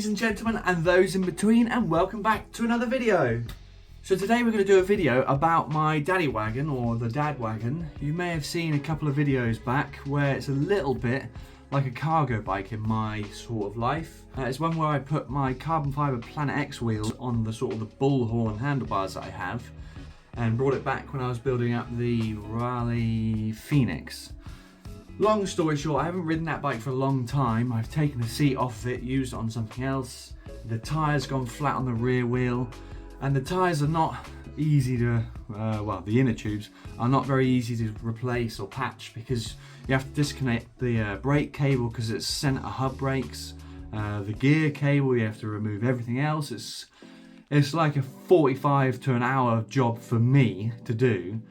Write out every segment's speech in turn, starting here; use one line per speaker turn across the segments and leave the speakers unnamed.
ladies and gentlemen and those in between, and welcome back to another video. So today we're going to do a video about my daddy wagon, or the dad wagon. You may have seen a couple of videos back where it's a little bit like a cargo bike in my sort of life. It's one where I put my carbon fibre Planet X wheels on the sort of the bullhorn handlebars that I have, and brought it back when I was building up the Raleigh Phoenix. Long story short, I haven't ridden that bike for a long time. I've taken the seat off of it, used it on something else. The tyre's gone flat on the rear wheel, and the tyres are not easy to, well, the inner tubes are not very easy to replace or patch, because you have to disconnect the brake cable because it's centre hub brakes. The gear cable, you have to remove everything else. It's like a 45 to an hour job for me to do.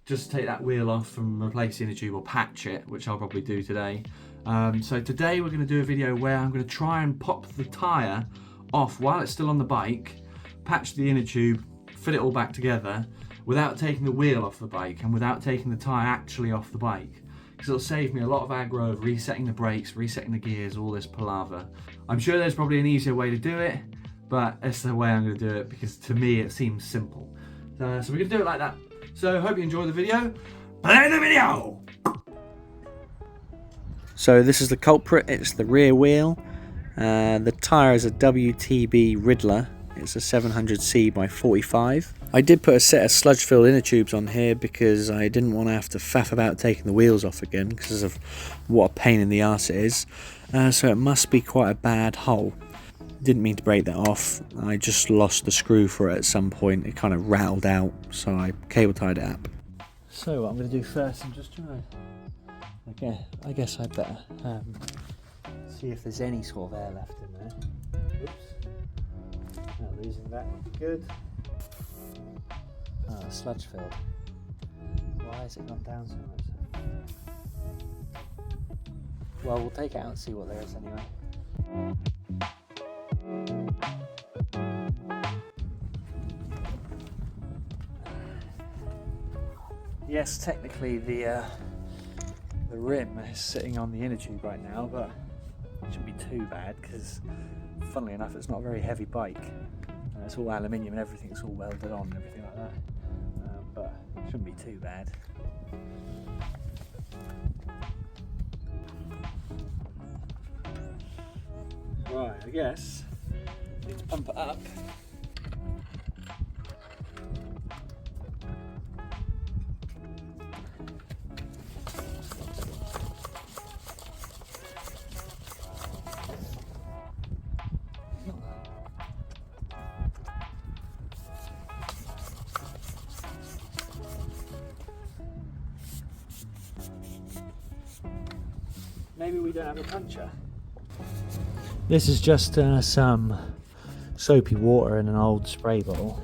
Just take that wheel off and replace the inner tube or patch it, which I'll probably do today. So today we're going to do a video where I'm going to try and pop the tyre off while it's still on the bike, patch the inner tube, fit it all back together without taking the wheel off the bike and without taking the tyre actually off the bike. Because it'll save me a lot of aggro of resetting the brakes, resetting the gears, all this palaver. I'm sure there's probably an easier way to do it, but it's the way I'm going to do it because to me it seems simple. So we're going to do it like that. So hope you enjoy the video. Play the video!
So this is the culprit, it's the rear wheel. The tyre is a WTB Riddler. It's a 700C by 45. I did put a set of sludge filled inner tubes on here because I didn't want to have to faff about taking the wheels off again because of what a pain in the arse it is. So it must be quite a bad hole. Didn't mean to break that off. I just lost the screw for it at some point. It kind of rattled out, so I cable tied it up. So what I'm going to do first, I'm just trying to, I guess I better see if there's any sort of air left in there. Oops. Not losing that would be good. Oh, sludge filled. Why has it gone down so much? Well, we'll take it out and see what there is anyway. Yes, technically the rim is sitting on the inner tube right now, but it shouldn't be too bad because, funnily enough, it's not a very heavy bike. It's all aluminium and everything's all welded on and everything like that, but it shouldn't be too bad. Right, I guess need to pump it up. Maybe we don't have a puncher. This is just some soapy water in an old spray bottle.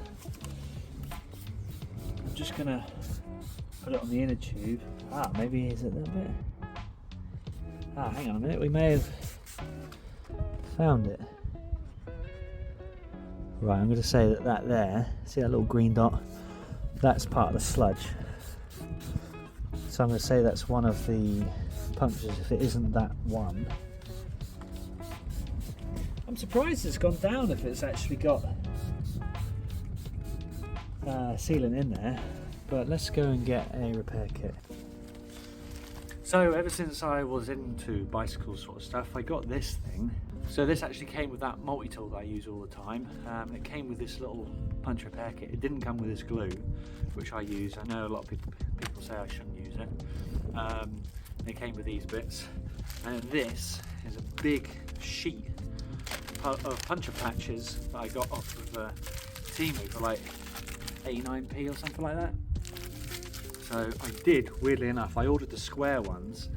I'm just gonna put it on the inner tube. Maybe is it that bit? Hang on a minute, we may have found it. Right, I'm gonna say that there, see that little green dot? That's part of the sludge. So I'm gonna say that's one of the punctures if it isn't that one. I'm surprised it's gone down if it's actually got sealant in there, but let's go and get a repair kit. So ever since I was into bicycle sort of stuff, I got this thing. So this actually came with that multi-tool that I use all the time. It came with this little punch repair kit. It didn't come with this glue, which I use. I know a lot of people say I shouldn't use it. It came with these bits, and this is a big sheet of puncture patches that I got off of Temu for like 89p or something like that. So I did, weirdly enough, I ordered the square ones.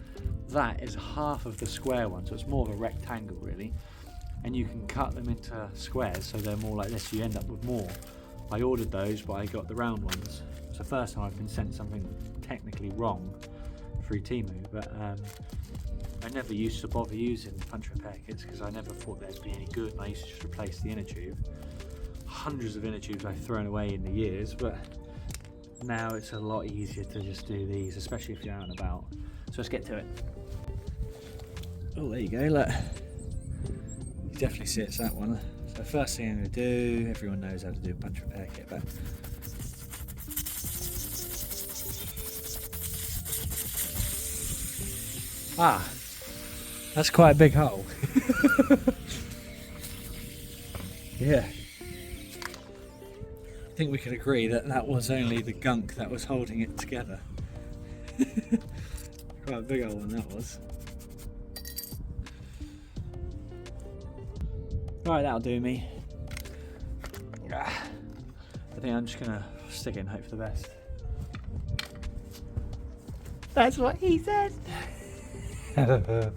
That is half of the square one, so it's more of a rectangle really, and you can cut them into squares so they're more like this, so you end up with more. I ordered those, but I got the round ones. It's the first time I've been sent something technically wrong through Temu, but I never used to bother using punch repair kits because I never thought they'd be any good, and I used to just replace the inner tube. Hundreds of inner tubes I've thrown away in the years, but now it's a lot easier to just do these, especially if you're out and about. So let's get to it. Oh, there you go, look. definitely see it's that one. So first thing I'm going to do, everyone knows how to do a punch repair kit, but that's quite a big hole. Yeah. I think we could agree that that was only the gunk that was holding it together. Quite a big old one that was. Right, that'll do me. I think I'm just gonna stick it and hope for the best. That's what he said. Alright,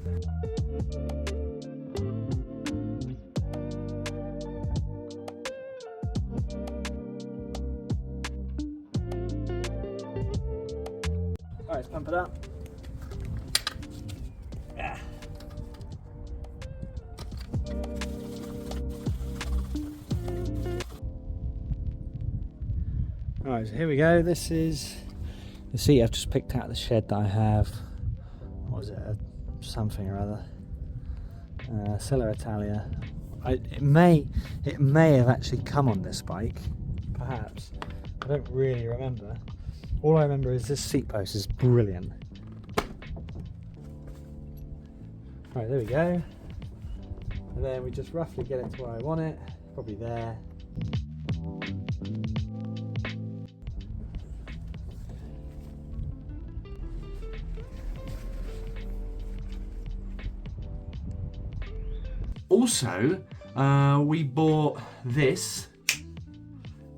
let's pump it up. Yeah. Alright, so here we go. This is the seat I've just picked out of the shed that I have. What was it? Something or other. Sella Italia. It may have actually come on this bike. Perhaps. I don't really remember. All I remember is this seat post is brilliant. Right, there we go. And then we just roughly get it to where I want it. Probably there.
Also, we bought this.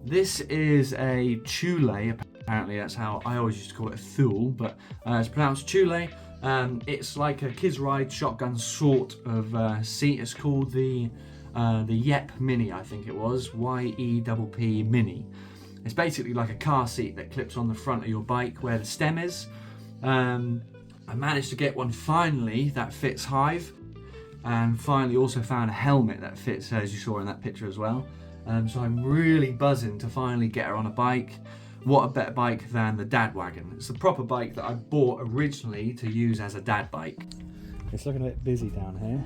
This is a Thule. Apparently that's how I always used to call it, Thule, but it's pronounced Thule. It's like a kids ride shotgun sort of seat. It's called the Yepp Mini, I think it was, Y-E-P-P Mini. It's basically like a car seat that clips on the front of your bike where the stem is. I managed to get one finally that fits Hive, and finally also found a helmet that fits, as you saw in that picture as well. So I'm really buzzing to finally get her on a bike. What a better bike than the dad wagon. It's the proper bike that I bought originally to use as a dad bike.
It's looking a bit busy down here.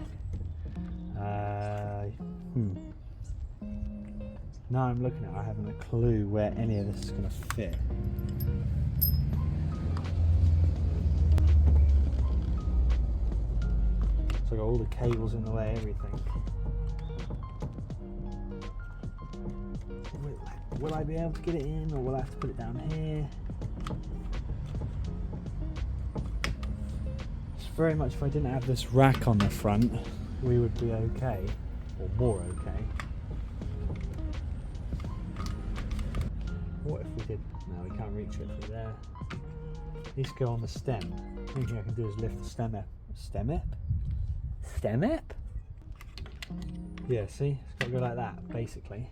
Now I'm looking at it, I haven't a clue where any of this is going to fit. So I've got all the cables in the way, everything. Will I be able to get it in, or will I have to put it down here? It's very much, if I didn't have this rack on the front, we would be okay, or more okay. What if we did? No, we can't reach it from there. It needs to go on the stem. The only thing I can do is lift the stem up. Stem up? Stem up? Yeah, see? It's got to go like that, basically.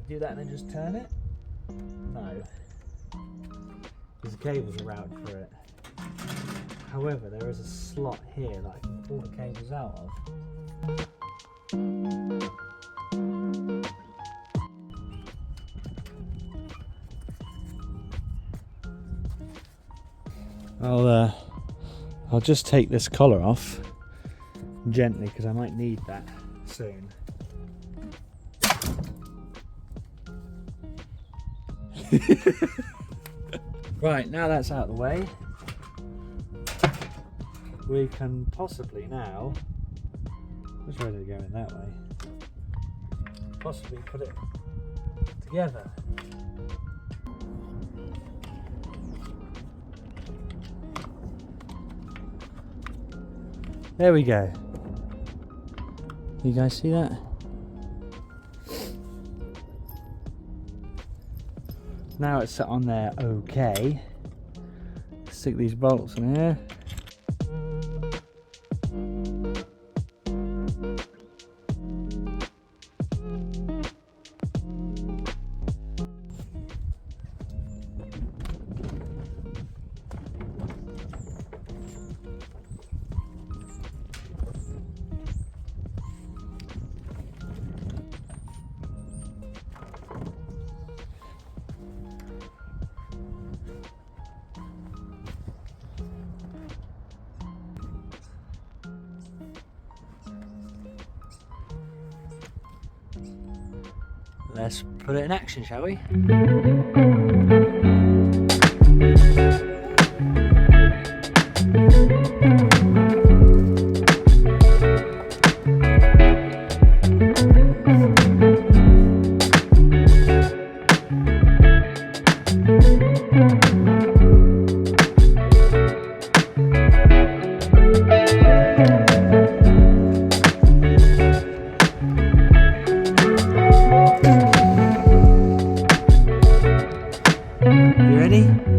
Do that and then just turn it? No, because the cables are routed for it. However, there is a slot here that I can pull the cables out of. I'll just take this collar off gently because I might need that soon. Right, now that's out of the way, we can possibly now, which way did it go in that way, possibly put it together. There we go. You guys see that? Now it's set on there okay. Stick these bolts in here. let's put it in action, shall we? You ready?